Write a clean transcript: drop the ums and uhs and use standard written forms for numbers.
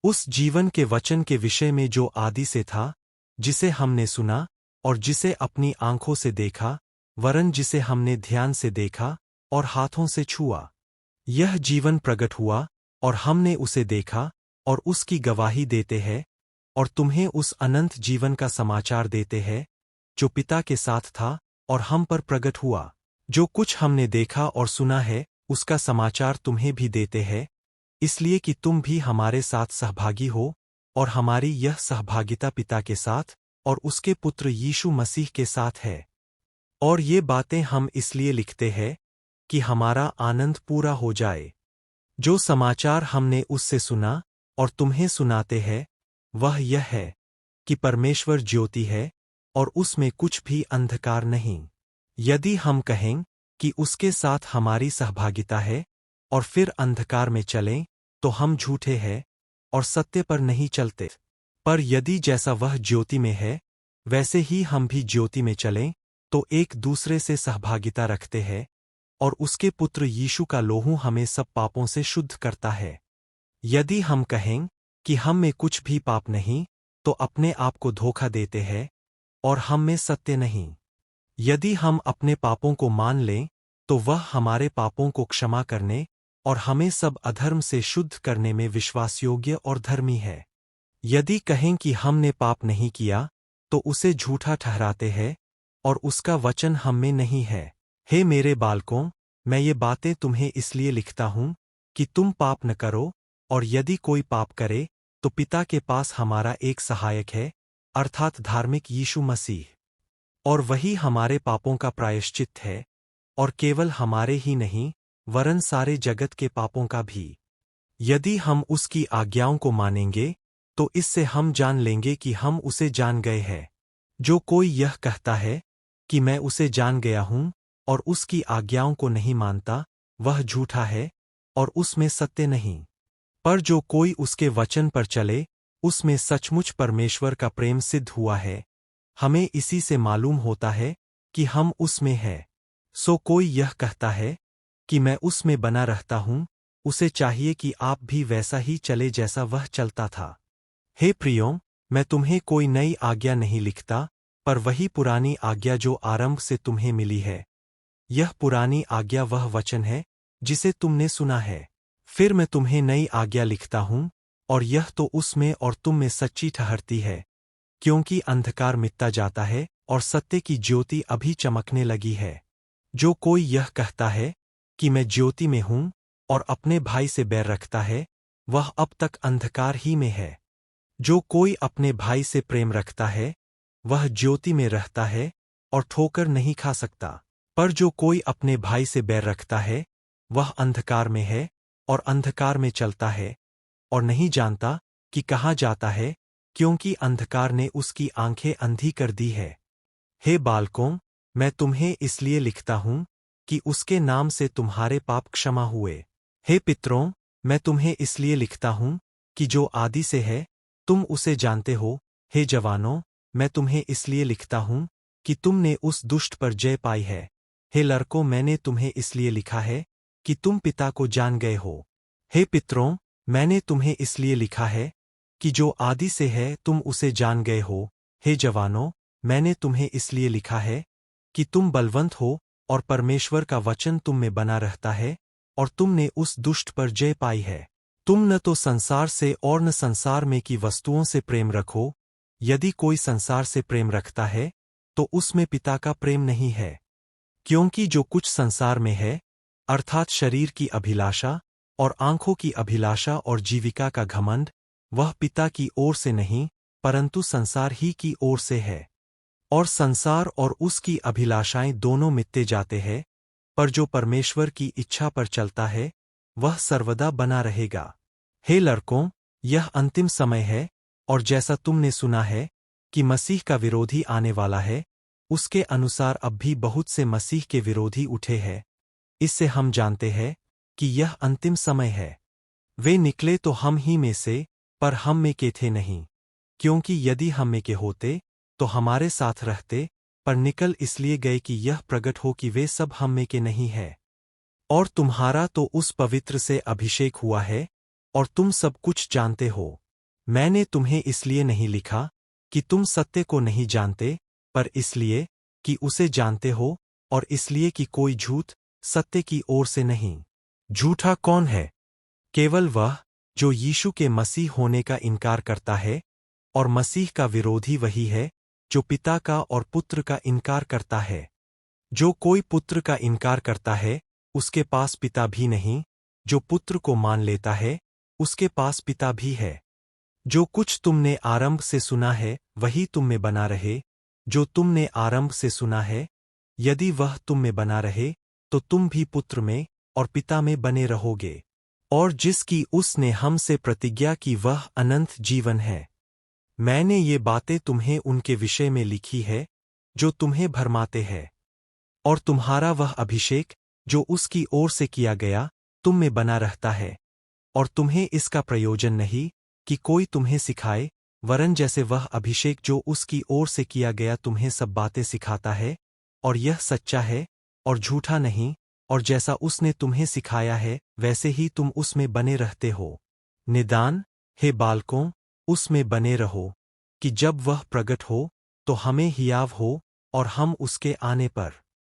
उस जीवन के वचन के विषय में जो आदि से था, जिसे हमने सुना और जिसे अपनी आंखों से देखा, वरन जिसे हमने ध्यान से देखा और हाथों से छुआ। यह जीवन प्रगट हुआ और हमने उसे देखा और उसकी गवाही देते हैं और तुम्हें उस अनंत जीवन का समाचार देते हैं जो पिता के साथ था और हम पर प्रगट हुआ। जो कुछ हमने देखा और सुना है उसका समाचार तुम्हें भी देते हैं, इसलिए कि तुम भी हमारे साथ सहभागी हो और हमारी यह सहभागिता पिता के साथ और उसके पुत्र यीशु मसीह के साथ है। और ये बातें हम इसलिए लिखते हैं कि हमारा आनंद पूरा हो जाए। जो समाचार हमने उससे सुना और तुम्हें सुनाते हैं वह यह है कि परमेश्वर ज्योति है और उसमें कुछ भी अंधकार नहीं। यदि हम कहें कि उसके साथ हमारी सहभागिता है और फिर अंधकार में चलें तो हम झूठे हैं और सत्य पर नहीं चलते। पर यदि जैसा वह ज्योति में है वैसे ही हम भी ज्योति में चलें तो एक दूसरे से सहभागिता रखते हैं और उसके पुत्र यीशु का लोहू हमें सब पापों से शुद्ध करता है। यदि हम कहें कि हम में कुछ भी पाप नहीं तो अपने आप को धोखा देते हैं और हम में सत्य नहीं। यदि हम अपने पापों को मान लें तो वह हमारे पापों को क्षमा करने और हमें सब अधर्म से शुद्ध करने में विश्वासयोग्य और धर्मी है। यदि कहें कि हमने पाप नहीं किया तो उसे झूठा ठहराते हैं और उसका वचन हम में नहीं है। हे मेरे बालकों, मैं ये बातें तुम्हें इसलिए लिखता हूँ कि तुम पाप न करो, और यदि कोई पाप करे तो पिता के पास हमारा एक सहायक है, अर्थात धार्मिक यीशु मसीह, और वही हमारे पापों का प्रायश्चित है, और केवल हमारे ही नहीं वरन सारे जगत के पापों का भी। यदि हम उसकी आज्ञाओं को मानेंगे तो इससे हम जान लेंगे कि हम उसे जान गए हैं। जो कोई यह कहता है कि मैं उसे जान गया हूँ और उसकी आज्ञाओं को नहीं मानता, वह झूठा है और उसमें सत्य नहीं। पर जो कोई उसके वचन पर चले उसमें सचमुच परमेश्वर का प्रेम सिद्ध हुआ है। हमें इसी से मालूम होता है कि हम उसमें हैं। सो कोई यह कहता है कि मैं उसमें बना रहता हूँ, उसे चाहिए कि आप भी वैसा ही चले जैसा वह चलता था। हे प्रियों, मैं तुम्हें कोई नई आज्ञा नहीं लिखता, पर वही पुरानी आज्ञा जो आरंभ से तुम्हें मिली है। यह पुरानी आज्ञा वह वचन है जिसे तुमने सुना है। फिर मैं तुम्हें नई आज्ञा लिखता हूँ, और यह तो उसमें और तुम में सच्ची ठहरती है, क्योंकि अंधकार मिटता जाता है और सत्य की ज्योति अभी चमकने लगी है। जो कोई यह कहता है कि मैं ज्योति में हूँ और अपने भाई से बैर रखता है, वह अब तक अंधकार ही में है। जो कोई अपने भाई से प्रेम रखता है वह ज्योति में रहता है और ठोकर नहीं खा सकता। पर जो कोई अपने भाई से बैर रखता है वह अंधकार में है और अंधकार में चलता है और नहीं जानता कि कहाँ जाता है, क्योंकि अंधकार ने उसकी आंखें अंधी कर दी है। हे बालकों, मैं तुम्हें इसलिए लिखता हूँ कि उसके नाम से तुम्हारे पाप क्षमा हुए। हे पितरों, मैं तुम्हें इसलिए लिखता हूँ कि जो आदि से है तुम उसे जानते हो। हे जवानों, मैं तुम्हें इसलिए लिखता हूँ कि तुमने उस दुष्ट पर जय पाई है। हे लड़कों, मैंने तुम्हें इसलिए लिखा है कि तुम पिता को जान गए हो। हे पितरों, मैंने तुम्हें इसलिए लिखा है कि जो आदि से है तुम उसे जान गए हो। हे जवानों, मैंने तुम्हें इसलिए लिखा है कि तुम बलवंत हो और परमेश्वर का वचन तुम में बना रहता है और तुमने उस दुष्ट पर जय पाई है। तुम न तो संसार से और न संसार में की वस्तुओं से प्रेम रखो। यदि कोई संसार से प्रेम रखता है तो उसमें पिता का प्रेम नहीं है। क्योंकि जो कुछ संसार में है, अर्थात शरीर की अभिलाषा और आंखों की अभिलाषा और जीविका का घमंड, वह पिता की ओर से नहीं परंतु संसार ही की ओर से है। और संसार और उसकी अभिलाषाएं दोनों मिटते जाते हैं, पर जो परमेश्वर की इच्छा पर चलता है वह सर्वदा बना रहेगा। हे लड़कों, यह अंतिम समय है, और जैसा तुमने सुना है कि मसीह का विरोधी आने वाला है, उसके अनुसार अब भी बहुत से मसीह के विरोधी उठे हैं। इससे हम जानते हैं कि यह अंतिम समय है। वे निकले तो हम ही में से, पर हम में के थे नहीं, क्योंकि यदि हम में के होते तो हमारे साथ रहते, पर निकल इसलिए गए कि यह प्रगट हो कि वे सब हम में के नहीं है। और तुम्हारा तो उस पवित्र से अभिषेक हुआ है और तुम सब कुछ जानते हो। मैंने तुम्हें इसलिए नहीं लिखा कि तुम सत्य को नहीं जानते, पर इसलिए कि उसे जानते हो, और इसलिए कि कोई झूठ सत्य की ओर से नहीं। झूठा कौन है? केवल वह जो यीशु के मसीह होने का इनकार करता है, और मसीह का विरोधी वही है जो पिता का और पुत्र का इनकार करता है। जो कोई पुत्र का इनकार करता है, उसके पास पिता भी नहीं। जो पुत्र को मान लेता है, उसके पास पिता भी है। जो कुछ तुमने आरंभ से सुना है वही तुम में बना रहे। जो तुमने आरंभ से सुना है, यदि वह तुम में बना रहे, तो तुम भी पुत्र में और पिता में बने रहोगे। और जिसकी उसने हमसे प्रतिज्ञा की वह अनंत जीवन है। मैंने ये बातें तुम्हें उनके विषय में लिखी है जो तुम्हें भरमाते हैं। और तुम्हारा वह अभिषेक जो उसकी ओर से किया गया तुम में बना रहता है। और तुम्हें इसका प्रयोजन नहीं कि कोई तुम्हें सिखाए, वरन जैसे वह अभिषेक जो उसकी ओर से किया गया तुम्हें सब बातें सिखाता है, और यह सच्चा है और झूठा नहीं, और जैसा उसने तुम्हें सिखाया है वैसे ही तुम उसमें बने रहते हो। निदान, हे बालकों, उसमें बने रहो, कि जब वह प्रगट हो तो हमें हियाव हो और हम उसके आने पर